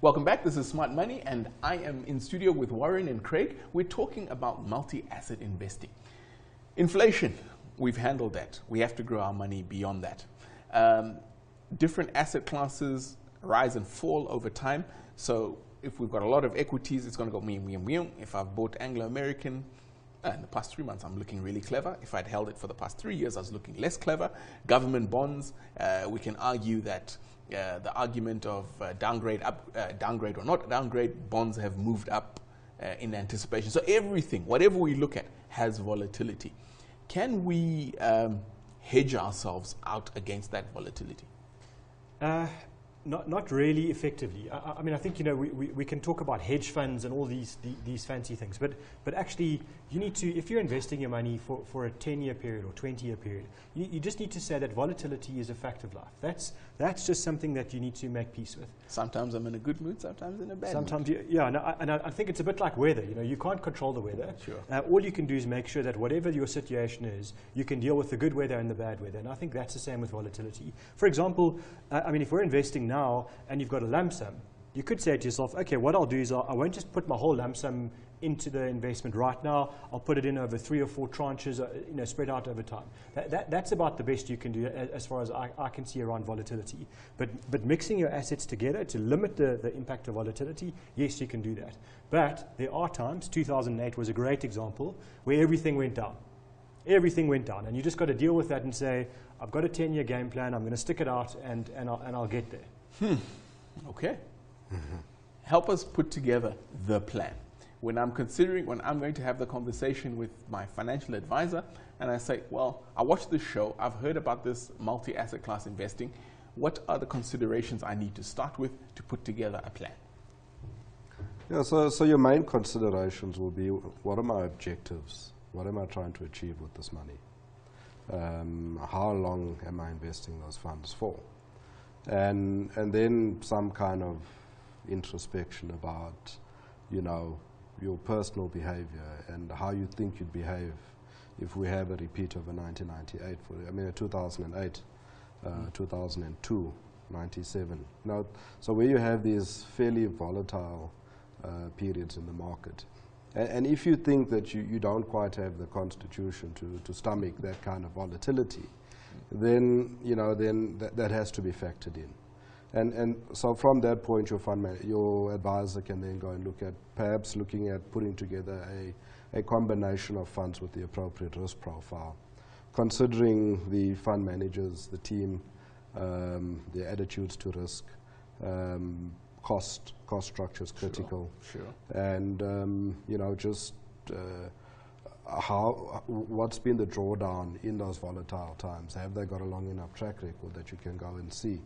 Welcome back. This is Smart Money, and I am in studio with Warren and Craig. We're talking about multi-asset investing. Inflation, we've handled that. We have to grow our money beyond that. Different asset classes rise and fall over time. So if we've got a lot of equities, it's going to go meow. If I've bought Anglo-American in the past 3 months, I'm looking really clever. If I'd held it for the past 3 years, I was looking less clever. Government bonds, we can argue that the argument of downgrade or not downgrade, bonds have moved up in anticipation. So everything, whatever we look at, has volatility. Can we hedge ourselves out against that volatility? Not really effectively. I mean, I think, you know, we can talk about hedge funds and all these fancy things, but actually you need to, if you're investing your money for a 10-year period or 20-year period, you just need to say that volatility is a fact of life. That's just something that you need to make peace with. Sometimes I'm in a good mood, sometimes in a bad mood. Sometimes, yeah, and I think it's a bit like weather. You know, you can't control the weather. Sure. All you can do is make sure that whatever your situation is, you can deal with the good weather and the bad weather. And I think that's the same with volatility. For example, I mean, if we're investing now and you've got a lump sum, you could say to yourself, okay, what I'll do is I won't just put my whole lump sum into the investment right now. I'll put it in over 3 or 4 tranches, you know, spread out over time. That's about the best you can do as far as I can see around volatility. But mixing your assets together to limit the impact of volatility, yes, you can do that. But there are times, 2008 was a great example, where everything went down. Everything went down, and you just got to deal with that and say, I've got a 10-year game plan, I'm going to stick it out, and I'll get there. Okay. Help us put together the plan. When I'm going to have the conversation with my financial advisor, and I say, well, I watched this show, I've heard about this multi-asset class investing, what are the considerations I need to start with to put together a plan? Yeah, so your main considerations will be, what are my objectives? What am I trying to achieve with this money? How long am I investing those funds for? And then some kind of introspection about, you know, your personal behavior and how you think you'd behave if we have a repeat of a 1998, a 2008, 2002, 97. Now, so where you have these fairly volatile periods in the market. And if you think that you don't quite have the constitution to stomach that kind of volatility, then, you know, that has to be factored in. And so from that point, your advisor can then go and look at, perhaps looking at putting together a combination of funds with the appropriate risk profile, considering the fund managers, the team, their attitudes to risk, cost structure is critical. Sure. And, you know, just what's been the drawdown in those volatile times? Have they got a long enough track record that you can go and see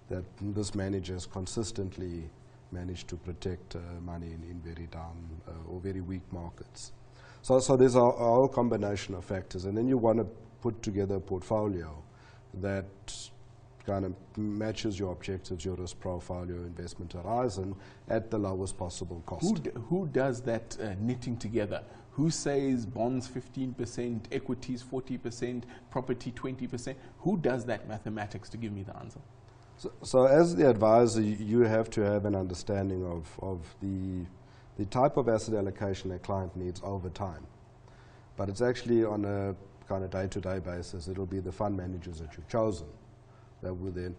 that this manager has consistently managed to protect money in very down or very weak markets? So there's a whole combination of factors, and then you want to put together a portfolio that kind of matches your objectives, your risk profile, your investment horizon at the lowest possible cost. Who does that knitting together? Who says bonds 15%, equities 40%, property 20%? Who does that mathematics to give me the answer? So as the advisor, you have to have an understanding of the type of asset allocation a client needs over time. But it's actually on a kind of day-to-day basis. It'll be the fund managers that you've chosen that will then,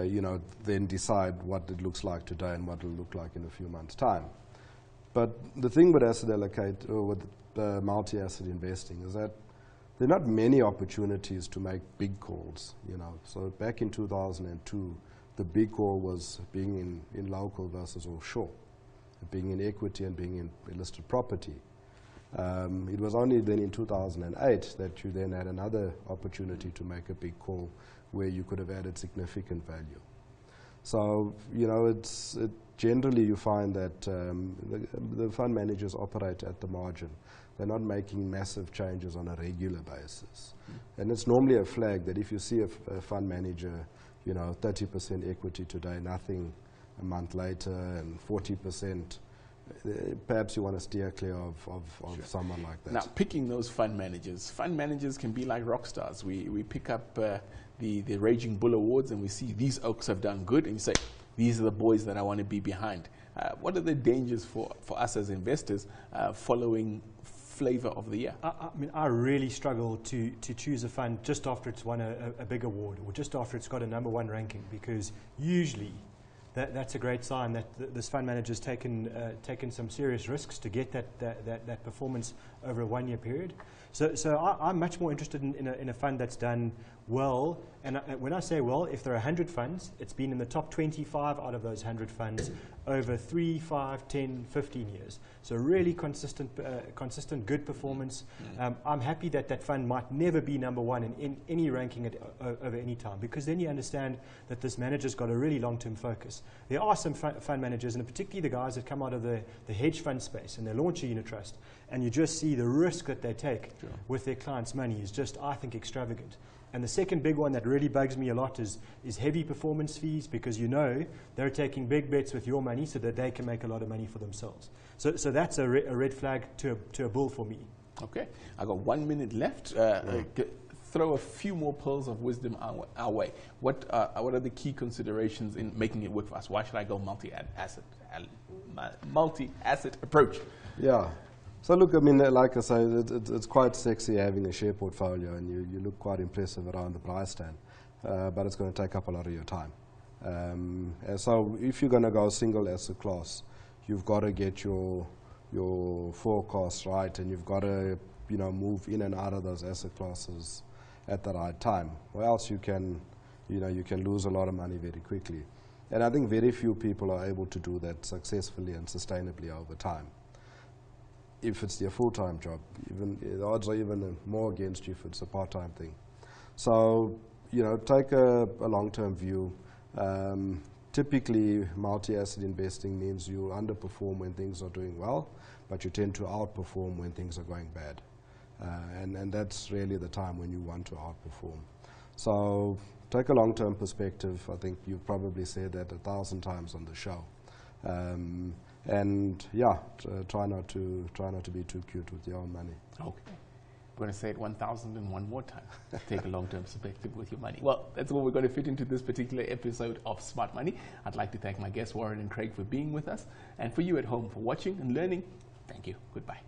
you know, then decide what it looks like today and what it'll look like in a few months' time. But the thing with with multi-asset investing is that there are not many opportunities to make big calls, you know. So back in 2002, the big call was being in local versus offshore, being in equity and being in listed property. It was only then in 2008 that you then had another opportunity to make a big call where you could have added significant value. So, you know, generally you find that the fund managers operate at the margin. They're not making massive changes on a regular basis. And it's normally a flag that if you see a fund manager, you know, 30% equity today, nothing a month later, and 40%, perhaps you want to steer clear of Sure. someone like that. Now, picking those fund managers can be like rock stars. We pick up the Raging Bull Awards and we see these oaks have done good, and you say, these are the boys that I want to be behind. What are the dangers for us as investors following flavor of the year? I mean, I really struggle to choose a fund just after it's won a big award or just after it's got a #1 ranking, because usually that's a great sign that this fund manager's taken some serious risks to get that performance over a 1-year period. So I'm much more interested in a fund that's done well. And when I say well, if there are 100 funds, it's been in the top 25 out of those 100 funds over 3, 5, 10, 15 years. So really consistent, good performance. I'm happy that fund might never be #1 in any ranking over any time, because then you understand that this manager's got a really long-term focus. There are some fund managers, and particularly the guys that come out of the hedge fund space and they launch a unit trust, and you just see the risk that they take with their clients' money is just, I think, extravagant. And the second big one that really bugs me a lot is heavy performance fees, because you know they're taking big bets with your money so that they can make a lot of money for themselves. So that's a red flag to a bull for me. Okay, I got 1 minute left. Throw a few more pearls of wisdom our way. What are the key considerations in making it work for us? Why should I go multi-asset approach? Yeah. So look, I mean, like I say, it's quite sexy having a share portfolio, and you look quite impressive around the price stand, but it's going to take up a lot of your time. And so if you're going to go single asset class, you've got to get your forecasts right, and you've got to move in and out of those asset classes at the right time, or else you can lose a lot of money very quickly. And I think very few people are able to do that successfully and sustainably over time. If it's their full-time job, the odds are even more against you if it's a part-time thing. So, take a long-term view. Typically, multi-asset investing means you underperform when things are doing well, but you tend to outperform when things are going bad. And that's really the time when you want to outperform. So, take a long-term perspective. I think you've probably said that 1,000 times on the show. And yeah, try not to be too cute with your own money. Okay, I'm going to say it 1,001 more times. Take a long-term perspective with your money. Well, that's all we're going to fit into this particular episode of Smart Money. I'd like to thank my guests Warren and Craig for being with us, and for you at home for watching and learning. Thank you. Goodbye.